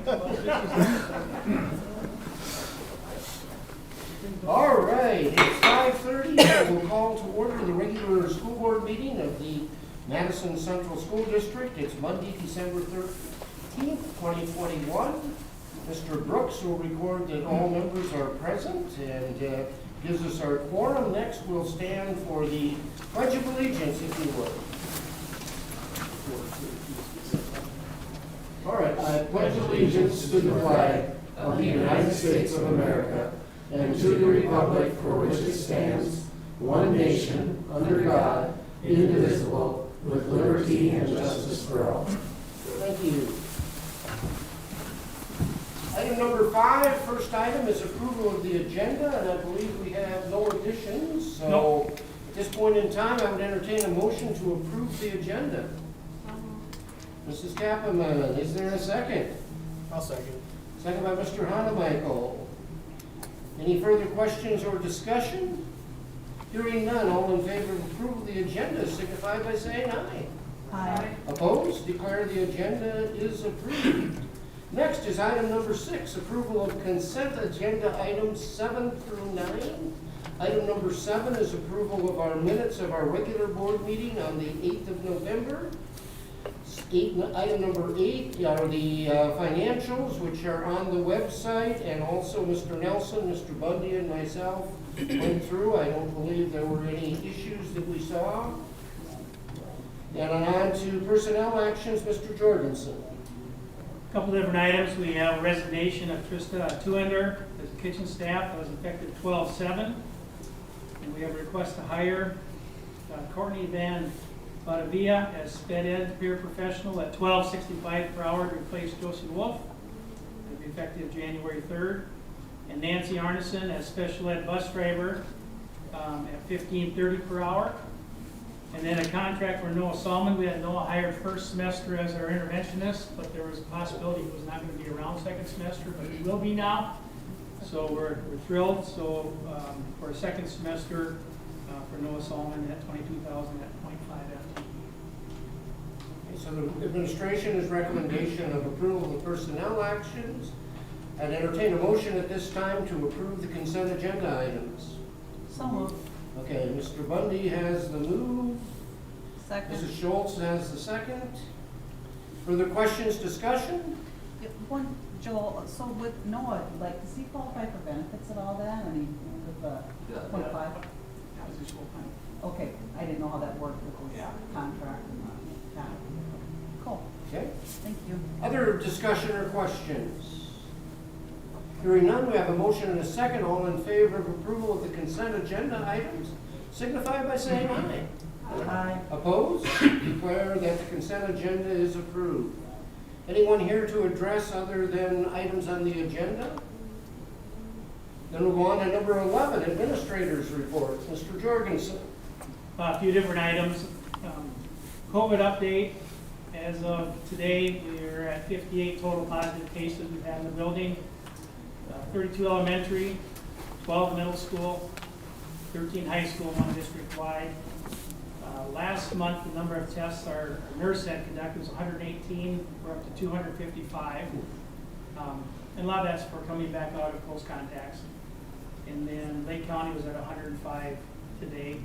All right, it's 5:30, so we'll call to order the regular school board meeting of the Madison Central School District. It's Monday, December 13th, 2021. Mr. Brooks will record that all members are present and gives us our quorum. Next, we'll stand for the Pledge of Allegiance, if you would. All right, I pledge allegiance to the flag of the United States of America and to the republic for which it stands, one nation, under God, indivisible, with liberty and justice for all. Thank you. Item number 5, first item is approval of the agenda, and I believe we have no additions. So at this point in time, I would entertain a motion to approve the agenda. Mrs. Kappeman, is there a second? I'll second. Second by Mr. Hanemichael. Any further questions or discussion? Hearing none, all in favor of approval of the agenda signify by saying aye. Aye. Opposed? Declare the agenda is approved. Next is item number 6, approval of consent agenda items 7 through 9. Item number 7 is approval of our minutes of our regular board meeting on the 8th of November. Item number 8 are the financials, which are on the website, and also Mr. Nelson, Mr. Bundy, and myself went through. I don't believe there were any issues that we saw. And on to personnel actions, Mr. Jorgensen. Couple different items. We have resignation of Trista Tuender as a kitchen staff. That was effective 12/7. And we have a request to hire Courtney Van Badavia as sped ed peer professional at $12.65 per hour to replace Josie Wolf. It'll be effective January 3rd. And Nancy Arneson as special ed bus driver at $15.30 per hour. And then a contract for Noah Salmon. We had Noah hired first semester as our interventionist, but there was a possibility he was not going to be around second semester, but he will be now. So we're thrilled. So for a second semester for Noah Salmon at $22,000 at 0.5 FTE. So the administration's recommendation of approval of personnel actions. I'd entertain a motion at this time to approve the consent agenda items. So moved. Okay, Mr. Bundy has the move. Second. Mrs. Schultz has the second. Further questions, discussion? One, Joel, so with Noah, like, does he qualify for benefits and all that? I mean, with the 0.5? That was his full time. Okay, I didn't know how that worked with his contract and that. Cool, Okay. thank you. Other discussion or questions? Hearing none, we have a motion and a second. All in favor of approval of the consent agenda items signify by saying aye. Aye. Opposed? Declare that the consent agenda is approved. Anyone here to address other than items on the agenda? Then we'll go on to number 11, administrators report. Mr. Jorgensen. A few different items. COVID update. As of today, we're at 58 total positive cases we've had in the building. 32 elementary, 12 middle school, 13 high school, 1 district-wide. Last month, the number of tests our nurse had conducted was 118. We're up to 255. And a lot of that's for coming back out of close contacts. And then Lake County was at 105 today.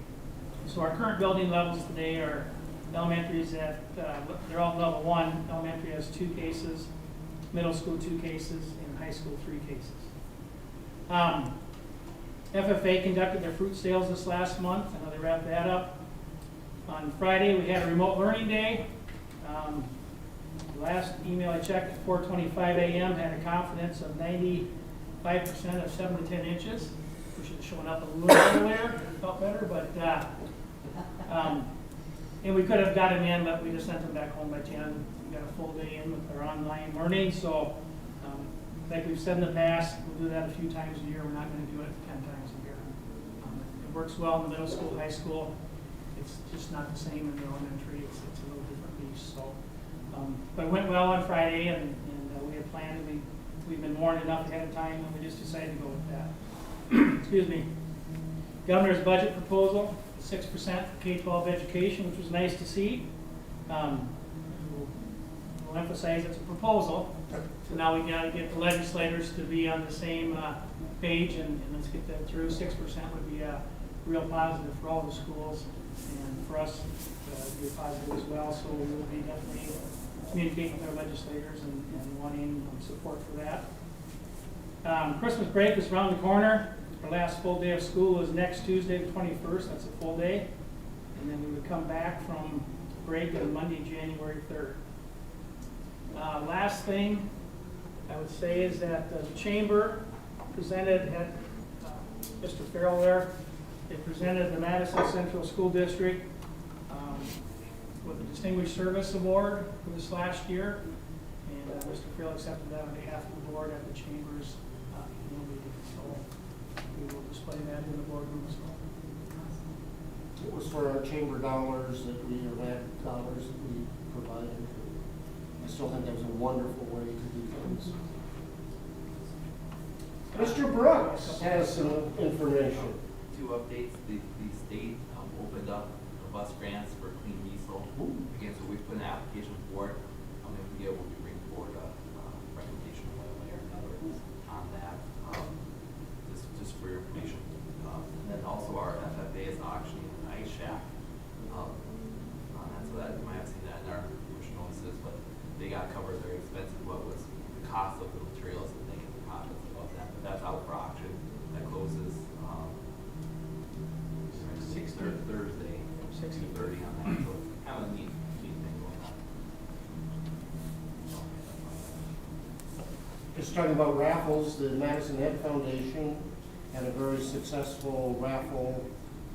So our current building levels today are elementary is at, they're all level 1. Elementary has 2 cases, middle school 2 cases, and high school 3 cases. FFA conducted their fruit sales this last month. I know they wrapped that up. On Friday, we had a remote learning day. Last email I checked at 4:25 a.m. had a confidence of 95% of 7 to 10 inches. We should have shown up a little earlier. Felt better, but and we could have got them in, but we just sent them back home by 10. We got a full day in with our online learning, so like we've said in the past, we'll do that a few times a year. We're not going to do it 10 times a year. It works well in the middle school, high school. It's just not the same in the elementary. It's a little different beast. So, but it went well on Friday, and we had planned. We've been warned enough ahead of time, and we just decided to go with that. Excuse me. Governor's budget proposal, 6% for K-12 education, which was nice to see. We'll emphasize it's a proposal. So now we gotta get the legislators to be on the same page, and let's get that through. 6% would be a real positive for all the schools, and for us, it'd be a positive as well. So we will be definitely communicating with our legislators and wanting support for that. Christmas break is around the corner. Our last full day of school is next Tuesday, the 21st. That's a full day. And then we would come back from break on Monday, January 3rd. Last thing I would say is that the chamber presented, had Mr. Farrell there, they presented the Madison Central School District with a Distinguished Service Award for this last year. And Mr. Farrell accepted that on behalf of the board at the chamber's annual meeting. So we will display that in the boardroom as well. It was for our chamber dollars that we, or that dollars that we provided. I still think that was a wonderful way to do things. Mr. Brooks has some information. Two updates. The state opened up bus grants for clean diesel. Again, so we put an application forward. If we get, we'll bring forward a recommendation one way or another on that. Just for your information. And then also our FFA is auctioning an ice shack on that. So that you might have seen that in our push notices, but they got covered their expenses. What was the cost of the materials and they get the profits above that. But that's out for auction. That closes Thursday, 6:30 on that. So it's kind of a neat thing going on. Just talking about raffles, the Madison Ed Foundation had a very successful raffle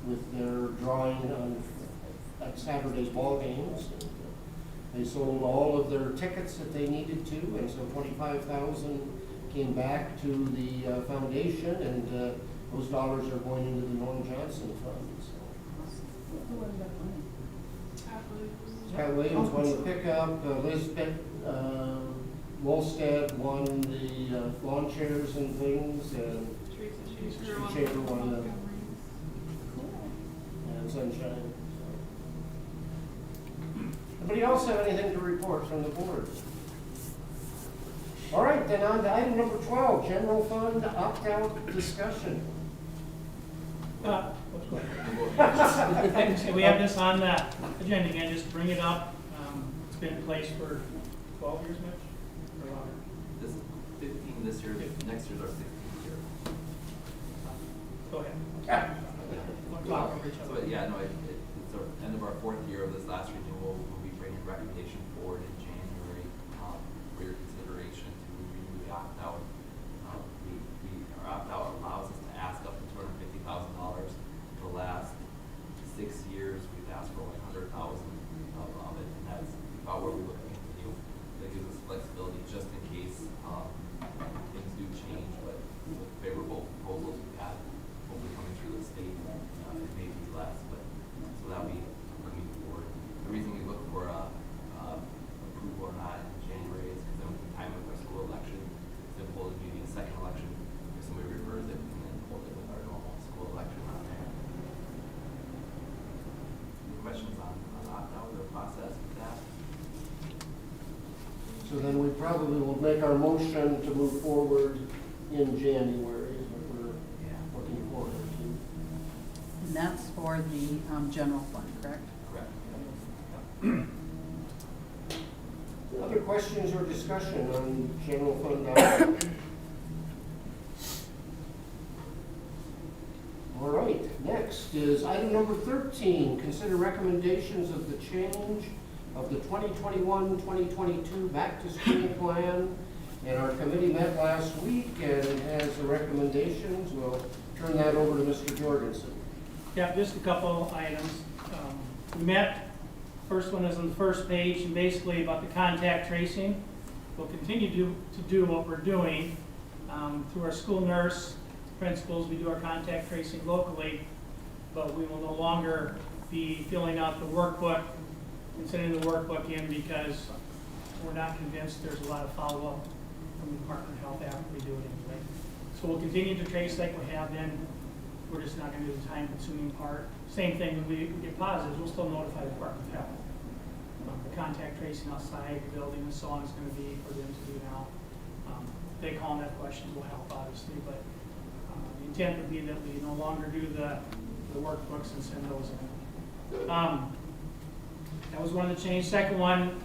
with their drawing on at Saturday's ball games. They sold all of their tickets that they needed to, and so 25,000 came back to the foundation, and those dollars are going into the Norm Johnson Fund. So. Who ended up winning? Scott Williams won the pickup, Elizabeth Wolstead won the lawn chairs and things, and Teresa Shaver won the and sunshine. Anybody else have anything to report from the board? All right, then on to item number 12, general fund opt-out discussion. Let's go ahead. So we have this on the agenda again, just to bring it up. It's been in place for 12 years, Mitch? Or longer? This is 15 this year. Next year's our 16th year. Go ahead. So yeah, no, it's the end of our 4th year of this last renewal. We'll be bringing a recommendation forward in January for your consideration to renew the opt-out. Our opt-out allows us to ask up to $250,000. The last 6 years, we've asked for only $100,000 of it, and that's about where we look to continue. That gives us flexibility just in case things do change, but with favorable proposals we've had, hopefully coming through the state, it may be less, but so that we moving forward. The reason we look for approval or not in January is because then we can time it with our school election. It's simple as maybe a second election, if somebody refers it, and then hold it with our normal school election on there. Any questions on opt-out or the process with that? So then we probably will make our motion to move forward in January, is what we're looking forward to. And that's for the general fund, correct? Correct. Other questions or discussion on general fund opt-out? All right, next is item number 13, consider recommendations of the change of the 2021-2022 back-to-school plan. And our committee met last week and has the recommendations. We'll turn that over to Mr. Jorgensen. Yeah, just a couple items. We met, first one is on the first page, and basically about the contact tracing. We'll continue to do what we're doing through our school nurse, principals. We do our contact tracing locally, but we will no longer be filling out the workbook and sending the workbook in because we're not convinced there's a lot of follow-up from the Department of Health after we do it anyway. So we'll continue to trace like we have been. We're just not going to do the time-consuming part. Same thing when we get positives, we'll still notify the Department of Health. the contact tracing outside the building and so on is gonna be for them to do now. They call them that questions will help, obviously, but the intent would be that we no longer do the workbooks and send those in. That was one of the changes. Second one,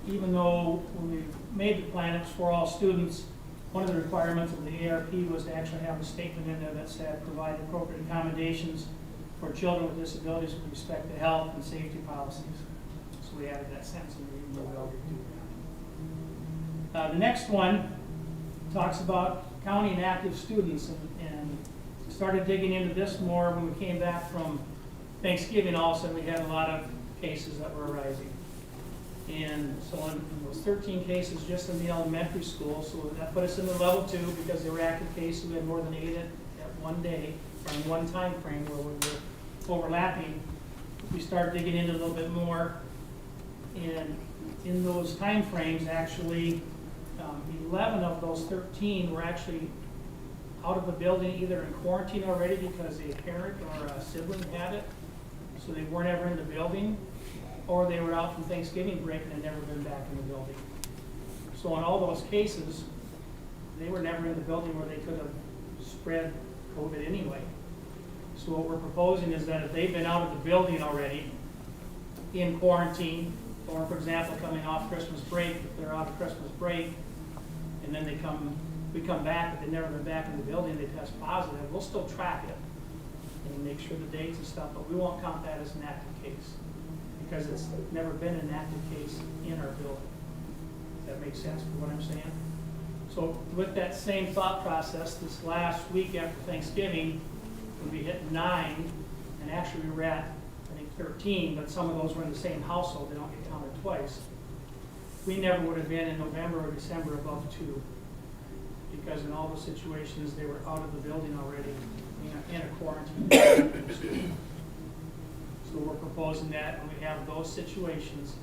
even though when we made the plan, it was for all students, one of the requirements of the ARP was to actually have a statement in there that said provide appropriate accommodations for children with disabilities with respect to health and safety policies. So we added that sentence in there, even though we already do that. The next one talks about county inactive students, and started digging into this more when we came back from Thanksgiving. All of a sudden, we had a lot of cases that were arising. And so in those 13 cases just in the elementary school, so that put us in the level 2 because they were active cases. We had more than 8 at one day or in one time frame where we were overlapping. We started digging into a little bit more, and in those time frames, actually, 11 of those 13 were actually out of the building, either in quarantine already because a parent or a sibling had it, so they weren't ever in the building, or they were out from Thanksgiving break and had never been back in the building. So in all those cases, they were never in the building where they could have spread COVID anyway. So what we're proposing is that if they've been out of the building already, in quarantine, or for example, coming off Christmas break, if they're out of Christmas break, and then we come back, but they've never been back in the building, they test positive, we'll still track it and make sure the dates and stuff, but we won't count that as an active case because it's never been an active case in our building. Does that make sense for what I'm saying? So with that same thought process, this last week after Thanksgiving, when we hit 9, and actually we were at, I think, 13, but some of those were in the same household, they don't get counted twice. We never would have been in November or December above 2, because in all those situations, they were out of the building already in a quarantine. So we're proposing that when we have those situations,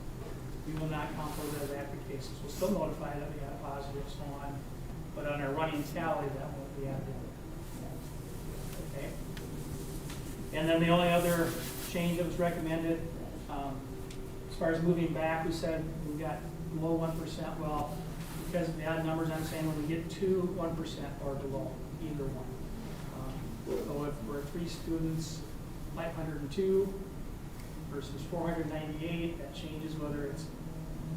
we will not count those as active cases. We'll still notify that we had a positive, so on, but on our running tally, that won't be added. Okay. And then the only other change that was recommended, as far as moving back, we said we got below 1%. Well, because of the odd numbers, I'm saying when we get to 1% or below, either one. So if we're 3 students, 502 versus 498, that changes whether it's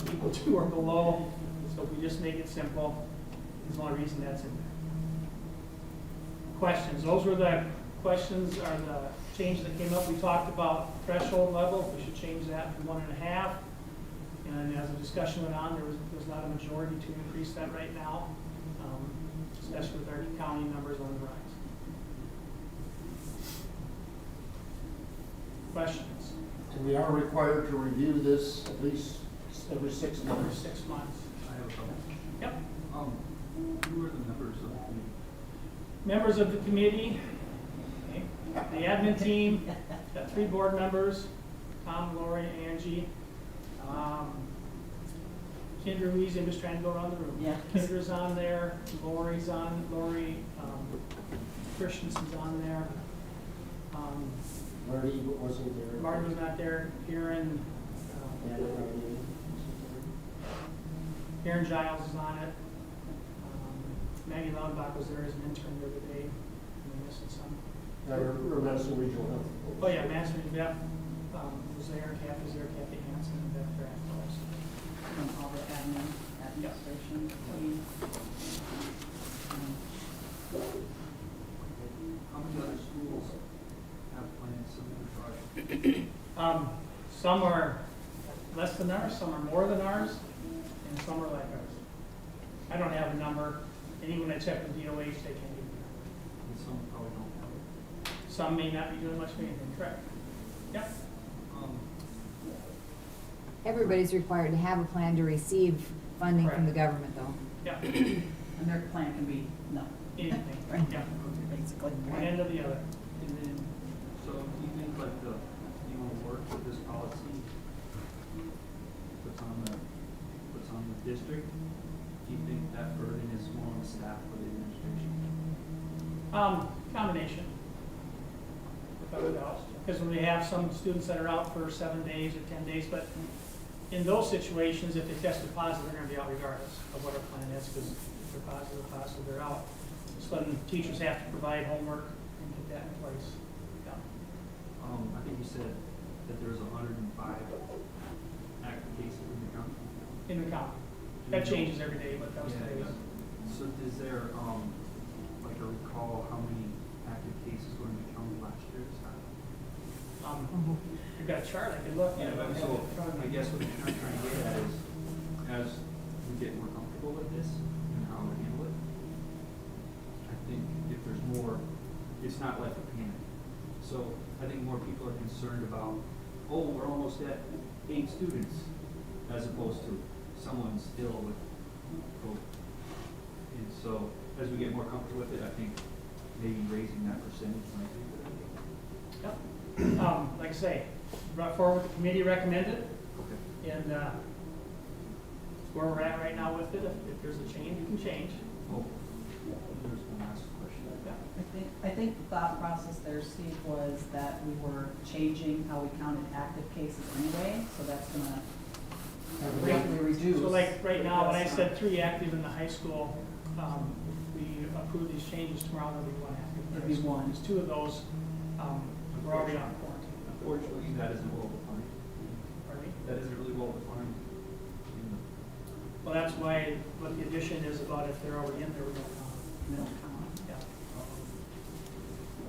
equal to or below. So if we just make it simple, there's the only reason that's in there. Questions? Those were the questions, or the change that came up. We talked about threshold level. We should change that from 1.5. And as the discussion went on, there was not a majority to increase that right now, especially with our county numbers on the rise. Questions? And we are required to review this at least every 6 Every months. 6 months. I have a couple. Yep. Who are the members of the committee? Members of the committee, okay. The admin team, got 3 board members, Tom, Lori, Angie. Kendra Weezy, I'm just trying to go around the room. Yeah. Kendra's on there, Lori's on, Christensen's on there. Marty wasn't there. Martin was not there, Aaron Giles is on it. Maggie Loudbach was there as an intern the other day. Am I missing some? Or Madison Regional Health. Oh yeah, Madison, Beth was there, Kathy was there, Kathy Hansen, and Beth Kraft also. And all the admin, administration, team. How many other schools have plans similar to ours? Some are less than ours, some are more than ours, and some are like ours. I don't have a number, and even when I check with DOH, they can't give me a number. And some probably don't have it. Some may not be doing much of anything, correct? Yep. Everybody's required to have a plan to receive funding from the Correct. government, though. Yep. And their plan can be no. Anything, Right. yeah. Basically. One end or the other. And then, So do you think like you will work with this policy puts on the district? Do you think that burden is more on the staff or the administration? combination. Without a doubt. Because when we have some students that are out for 7 days or 10 days, but in those situations, if they tested positive, they're gonna be out regardless of what our plan is, because if they're positive, they're out. So then teachers have to provide homework and get that in place. Yeah. I think you said that there was 105 active cases in the county. In the county. That changes every day, but that was Yeah, today's. So is there, like a recall how many active cases were in the county last year this time? You've got a chart, I can look at it. Yeah, so I guess what I'm trying to get at is, as we get more comfortable with this and how to handle it, I think if there's more, it's not like a panic. So I think more people are concerned about, oh, we're almost at 8 students, as opposed to someone still with COVID. And so as we get more comfortable with it, I think maybe raising that percentage might be a good idea. Yep. Like I say, brought forward, the committee recommended, Okay. and where we're at right now with it. If there's a change, you can change. Oh, there's one last question. I think the thought process there, Steve, was that we were changing how we counted active cases anyway, so that's gonna greatly reduce. So like right now, when I said 3 active in the high school, if we approve these changes tomorrow, there'll be 1 active. in the There'll be high school. 1. There's 2 of those, we're already on quarantine. Unfortunately, that isn't well defined. Pardon me? That isn't really well defined. Well, that's why, what the addition is about, if they're already in there, we don't count. We don't count. Yeah.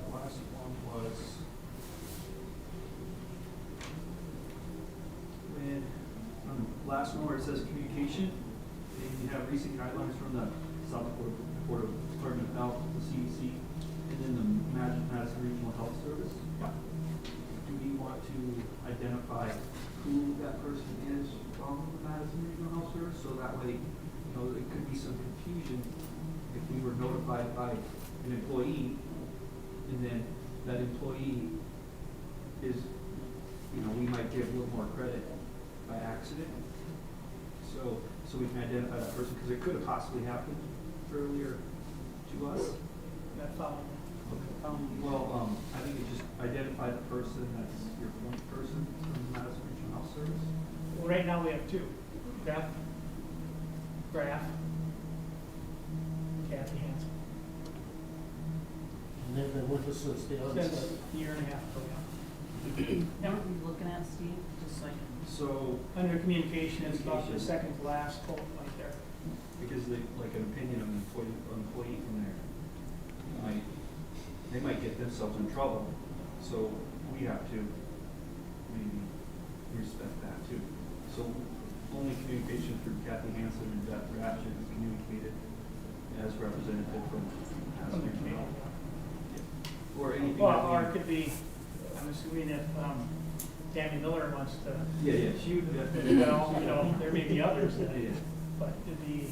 The last one was when, on the last one where it says communication, and you have recent guidelines from the South Dakota Board of Department of Health, the CDC, and then the Madison Regional Health Service. Yeah. Do we want to identify who that person is from the Madison Regional Health Service? So that way, you know, there could be some confusion if we were notified by an employee, and then that employee is, you know, we might give a little more credit by accident. So we can identify that person, because it could have possibly happened earlier to us. That following. Well, I think it just identify the person that's your point person from the Madison Regional Health Service. Well, right now we have 2. Graf, Kathy Hansen. And they've been with us since the Since onset. a year and a half ago, yeah. Now, what are you looking at, Steve? Just like, So, Under communication, it's about the second to last bullet point there. because like an opinion of an employee from there, they might get themselves in trouble. So we have to maybe respect that too. So only communication through Kathy Hansen and Beth Ratchet is communicated as representative from From the committee. or anything. Well, that we- or it could be, I'm assuming if Tammy Miller wants to, Yeah, she would definitely. well, you know, there may be others that, Yeah. but it'd be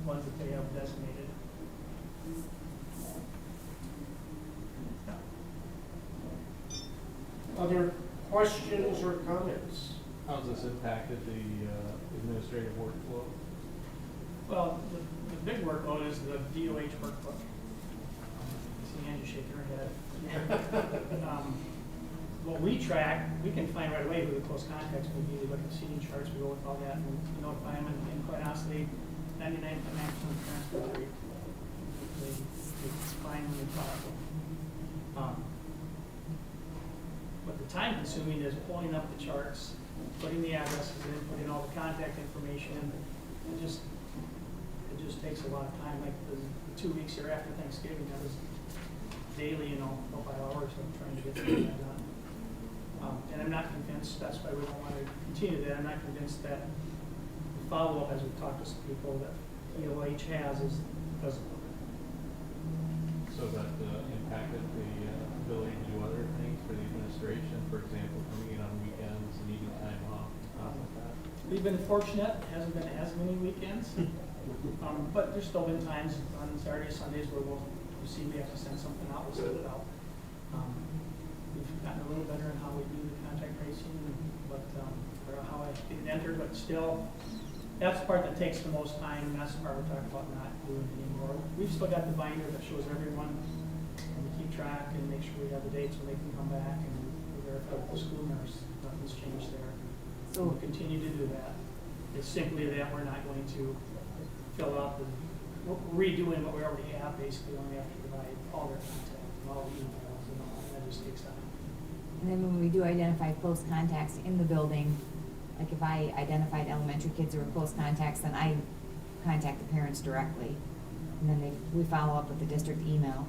ones that they have designated. Other questions or comments? How's this impacted the administrative workflow? Well, the big workload is the DOH workload. See Angie shaking her head. What we track, we can find right away who the close contacts would be. We look at the seating charts, we go with all that, and we notify them, and quite honestly, 99% transfer rate. It's fine when they follow. But the time consuming is pulling up the charts, putting the addresses in, putting all the contact information in. It just takes a lot of time, like the 2 weeks here after Thanksgiving, that was daily, 4 or 5 hours of trying to get something done. And I'm not convinced, that's why we don't want to continue that, I'm not convinced that the follow-up, as we've talked to some people, that DOH has is because of it. So that impacted the ability to do other things for the administration, for example, coming in on weekends, needing time off, stuff like that? We've been fortunate, it hasn't been as many weekends, but there's still been times on Saturdays, Sundays where we have to send something out, we'll send it out. We've gotten a little better in how we do the contact tracing, or how I get it entered, but still, that's the part that takes the most time, and that's the part we're talking about not doing anymore. We've still got the binder that shows everyone, and we keep track and make sure we have the dates when they can come back, and we verify with the school nurse, nothing's changed there. And we'll continue to do that. It's simply that we're not going to fill out the, we're redoing what we already have, basically, only have to provide all their contact, and all the emails and all, and that just takes time. And then when we do identify close contacts in the building, like if I identified elementary kids who were close contacts, then I contact the parents directly. And then we follow up with the district email.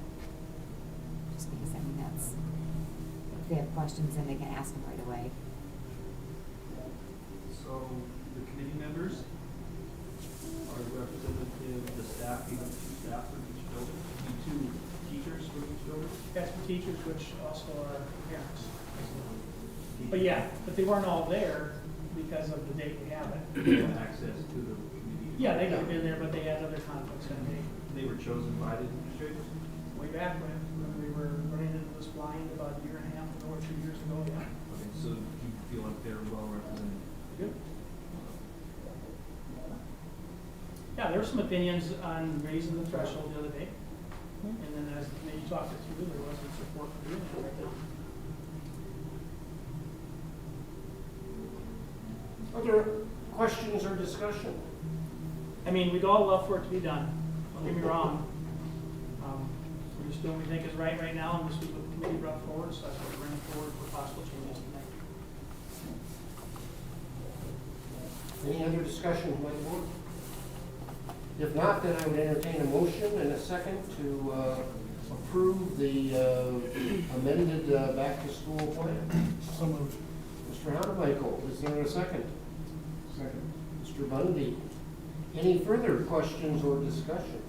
Just because, I mean, that's, if they have questions, then they can ask them right away. So the committee members are representative of the staff, you have two staff from each building, two teachers from each building? That's for teachers, which also are parents. But yeah, but they weren't all there because of the date we have it. They have access to the committee? Yeah, they could have been there, but they had other conflicts that day. They were chosen by the administrators? Way back when we were running into this blind about a year and a half ago or 2 years ago, yeah. Okay, so you feel like they're well represented? Good. Yeah, there were some opinions on raising the threshold the other day. And then as the committee talked it through, there wasn't support for doing it right now. Other questions or discussion? I mean, we'd all love for it to be done, don't get me wrong. We're just doing what we think is right now, and this was what the committee brought forward, so that's what we're bringing forward for possible changes tonight. Any other discussion by the board? If not, then I would entertain a motion and a second to approve the amended back-to-school plan. So moved. Mr. Hanamichael, is there a second? Second. Mr. Bundy, any further questions or discussion?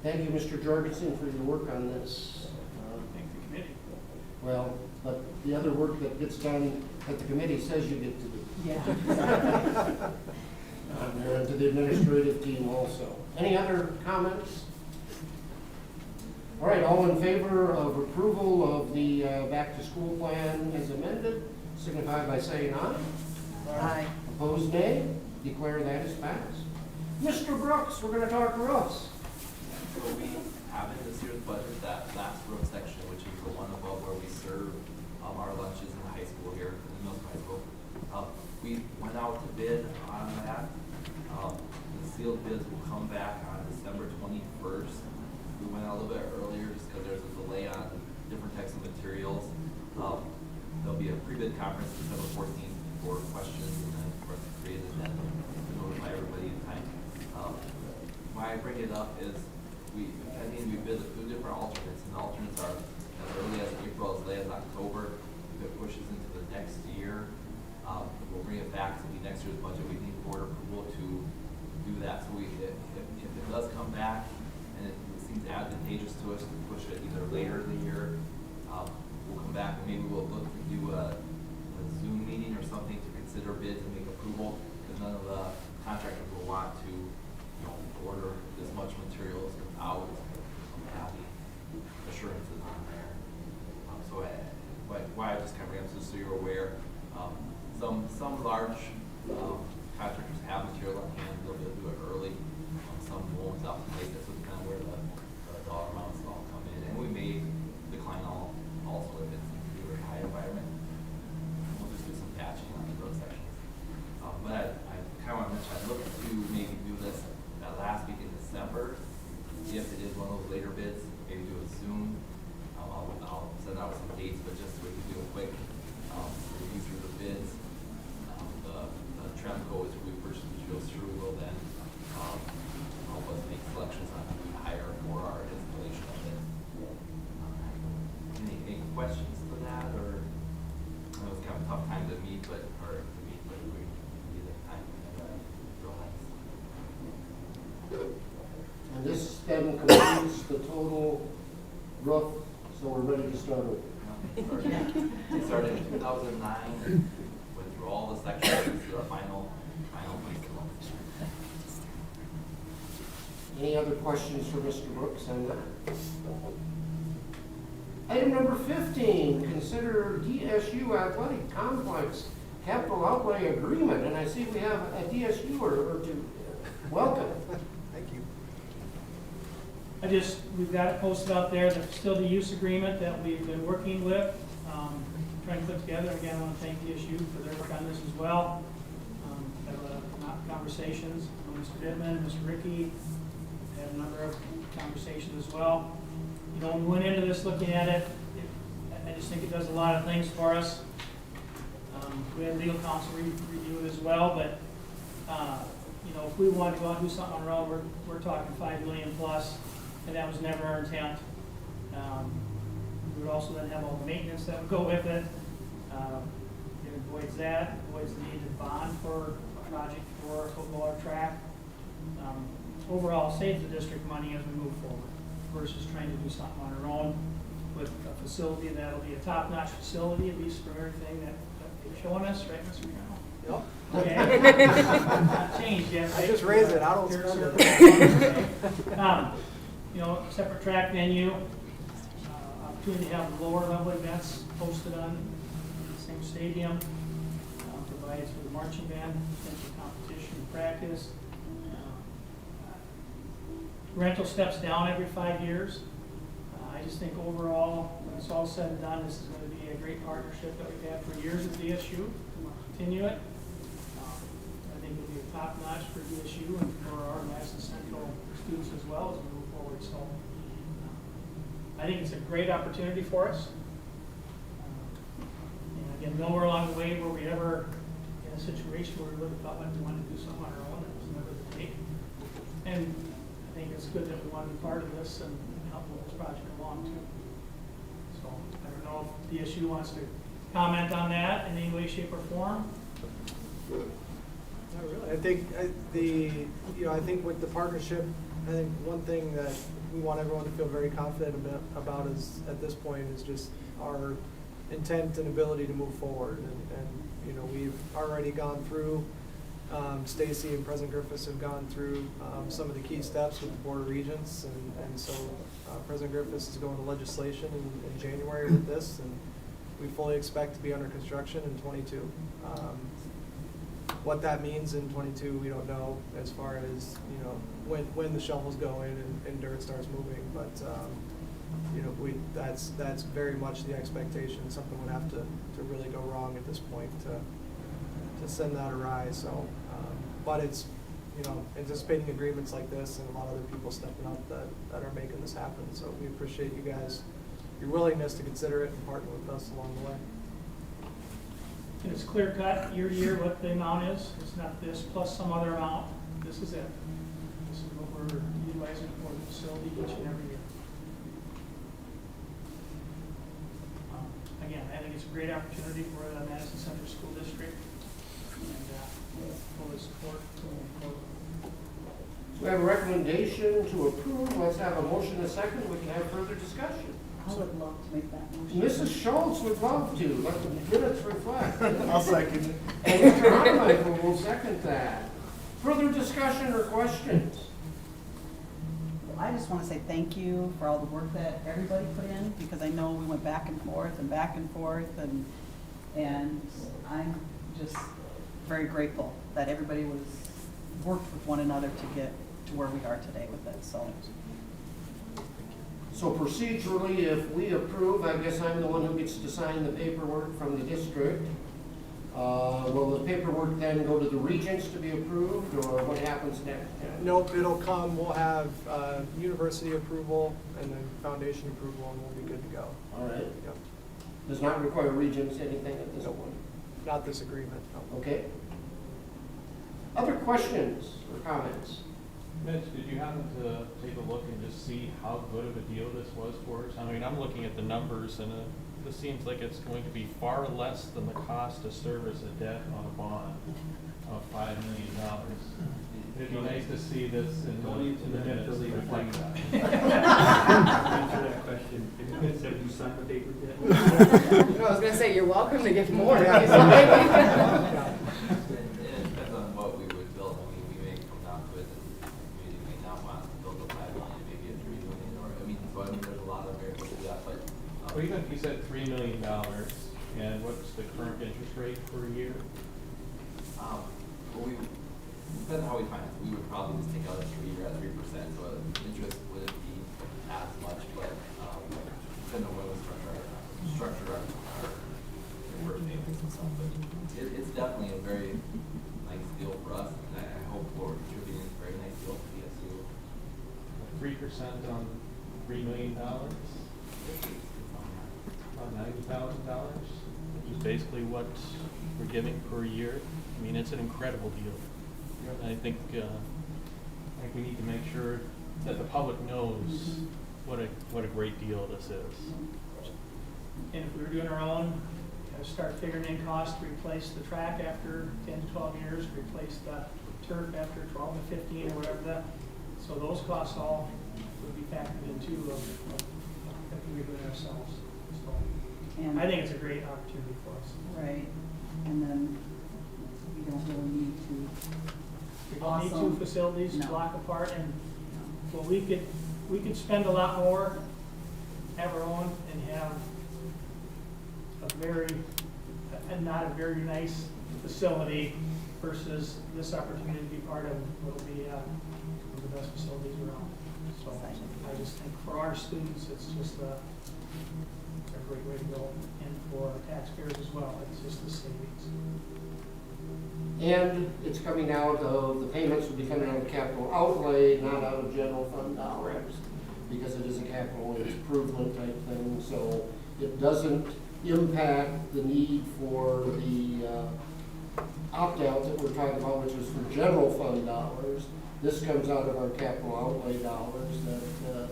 Thank you, Mr. Jorgensen, for your work on this. Thank the committee. Well, but the other work that gets done that the committee says you get to do. Yeah. And to the administrative team also. Any other comments? All right, all in favor of approval of the back-to-school plan as amended, signify by saying aye. Aye. Opposed, nay. Declare that is passed. Mr. Brooks, we're gonna talk roofs. So we have in this year's budget that last roof section, which is the one above where we serve our lunches in the high school here, in the middle high school. We went out to bid on that. The sealed bids will come back on December 21st. We went out a little bit earlier just because there's a delay on different types of materials. There'll be a pre-bid conference December 14th for questions, and then of course create an agenda to notify everybody in time. Why I bring it up is we bid a few different alternates, and the alternates are as early as April, as late as October. If it pushes into the next year, we'll bring it back to the next year's budget. We need board approval to do that. So if it does come back and it seems advantageous to us to push it either later in the year, we'll come back and maybe we'll look to do a Zoom meeting or something to consider bids and make approval, because none of the contractors will want to, order this much materials without having assurances on there. So why I just kind of bring up this so you're aware. Some large contractors have material on hand, they'll be able to do it early. Some won't, out the place. That's kind of where the dollar amounts all come in. And we may decline also if it's a very high environment. We'll just do some patching on those sections. But I kind of want to mention, I'd look to maybe do this that last week in December. If it is one of those later bids, maybe do a Zoom. I'll send out some dates, but just so we can do a quick review through the bids. The trend code, if we push the materials through, will then help us make selections on who we hire for our installation of it. Any questions to that, or I know it's kind of a tough time to meet, but we need that time to realize. And this then completes the total roof, so we're ready to start over. We started in 2009, went through all the sections, this is our final piece. Any other questions for Mr. Brooks on that? Item number 15, consider DSU Athletic Complex Capital Outlay Agreement. And I see we have a DSU or two. Welcome. Thank you. We've got it posted out there, the facility use agreement that we've been working with. trying to put together. Again, I want to thank the issue for their work on this as well. Had a lot of conversations with Mr. Dittman, Mr. Ricky, had a number of conversations as well. You know, when we went into this looking at it, I just think it does a lot of things for us. We had legal counsel review it as well, but you know, if we wanted to go out and do something on our own, we're talking $5 million plus, and that was never our intent. We would also then have all the maintenance that would go with it. It avoids that, avoids the need to bond for a project for a football or track. Overall, saves the district money as we move forward versus trying to do something on our own with a facility that'll be a top-notch facility, at least for everything that they're showing us, right, Mr. McDonald? Yep. Okay. Not changed yet. I right? just raise it, I don't Here, spend sir. it. You know, separate track venue, opportunity to have lower level events posted on the same stadium, provides for the marching band, potential competition, practice. Rental steps down every 5 years. I just think overall, when it's all said and done, this is going to be a great partnership that we've had for years at DSU. We'll continue it. I think it'll be a top notch for DSU and for our Madison Central students as well as we move forward. So I think it's a great opportunity for us. And again, nowhere along the way were we ever in a situation where we really felt like we wanted to do something on our own. That was never the case. And I think it's good that we want to be part of this and help move this project along too. So I don't know if the DSU wants to comment on that in any way, shape, or form. Not really. I think I think with the partnership, I think one thing that we want everyone to feel very confident about is at this point is just our intent and ability to move forward. And you know, we've already gone through. Stacy and President Griffiths have gone through some of the key steps with the Board of Regents, and so President Griffiths is going to legislation in January with this, and we fully expect to be under construction in 22. What that means in 22, we don't know as far as, you know, when the shovels go in and dirt starts moving, but you know, that's very much the expectation. Something would have to really go wrong at this point to send that awry. So, but it's, you know, anticipating agreements like this and a lot of other people stepping up that are making this happen. So we appreciate you guys, your willingness to consider it and partner with us along the way. And it's clear cut year to year what the amount is. It's not this plus some other amount. This is it. This is what we're utilizing for the facility each and every year. Again, I think it's a great opportunity for the Madison Central School District. And fully support moving forward. So we have a recommendation to approve. Let's have a motion and a second. We can have further discussion. I would love to make that motion. Mrs. Schultz would love to. Let the minutes reflect. I'll second it. And Mr. Hartman will second that. Further discussion or questions? I just want to say thank you for all the work that everybody put in, because I know we went back and forth, and I'm just very grateful that everybody worked with one another to get to where we are today with it. So procedurally, if we approve, I guess I'm the one who gets to sign the paperwork from the district. Will the paperwork then go to the regents to be approved, or what happens next? Nope, it'll come. We'll have university approval and then foundation approval, and we'll be good to go. All right. Yep. Does not require regents anything at this Nope. point? Not this agreement. No. Okay. Other questions or comments? Mitch, did you happen to take a look and just see how good of a deal this was for us? I mean, I'm looking at the numbers, and this seems like it's going to be far less than the cost to service a debt on a bond of $5 million. It'd be nice to see this in the minutes to reflect that. Answer that question. Have you signed the paper yet? I was gonna say, you're welcome to get more. And it depends on what we would build. I mean, we may come down to it, and the community may not want to build a $5 million, maybe a $3 million, or, I mean, so I mean, there's a lot of variables to that, but. Well, even if you said $3 million, and what's the current interest rate per year? Well, depends on how we finance it. We would probably just take out a 3-year at 3%, so interest wouldn't be as much, but depending on when we structure our It's definitely a very nice deal for us, and I hope we're contributing a very nice deal to PSU. 3% on $3 million, about $90,000, which is basically what we're giving per year. I mean, it's an incredible deal. And I think we need to make sure that the public knows what a great deal this is. And if we were doing our own, start figuring in costs to replace the track after 10 to 12 years, replace the turf after 12 to 15 or whatever that. So those costs all would be factored into if we do it ourselves. So And, I think it's a great opportunity for us. right, and then we don't really need to, We don't need Awesome. two facilities to No. block apart, and well, we could spend a lot more, have our own, and have not a very nice facility versus this opportunity to be part of what will be one of the best facilities around. So I just think for our students, it's just a great way to go, and for taxpayers as well, it's just the savings. And it's coming out of, the payments will be coming out of capital outlay, not out of general fund dollars, because it is a capital improvement type thing, so it doesn't impact the need for the opt-out that we're talking about, which is for general fund dollars. This comes out of our capital outlay dollars that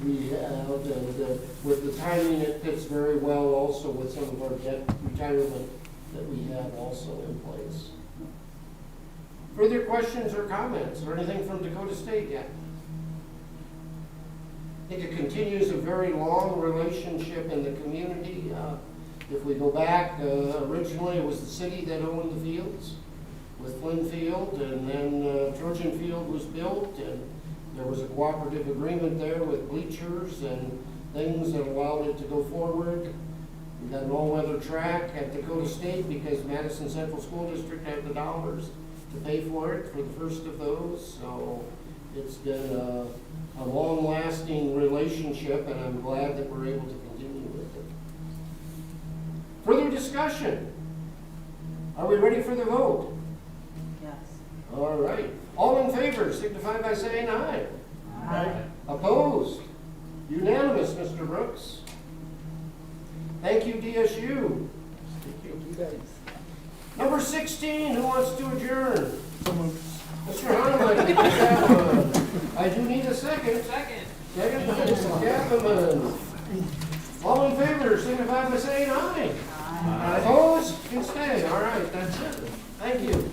we have, and with the timing, it fits very well also with some of our debt retirement that we have also in place. Further questions or comments, or anything from Dakota State yet? I think it continues a very long relationship in the community. If we go back, originally it was the city that owned the fields with Flynn Field, and then Trojan Field was built, and there was a cooperative agreement there with bleachers and things that allowed it to go forward. We got an all-weather track at Dakota State because Madison Central School District had the dollars to pay for it for the first of those. So it's been a long-lasting relationship, and I'm glad that we're able to continue with it. Further discussion? Are we ready for the vote? yes. All right. All in favor signify by saying aye. Aye. Opposed? Unanimous, Mr. Brooks. Thank you, DSU. Thank you guys. Number 16, who wants to adjourn? Mr. Hahnemann, I do need a second. Second by Mrs. Kaplan. All in favor, signify by saying aye. Aye. Opposed? Can stay. All right, that's it. Thank you.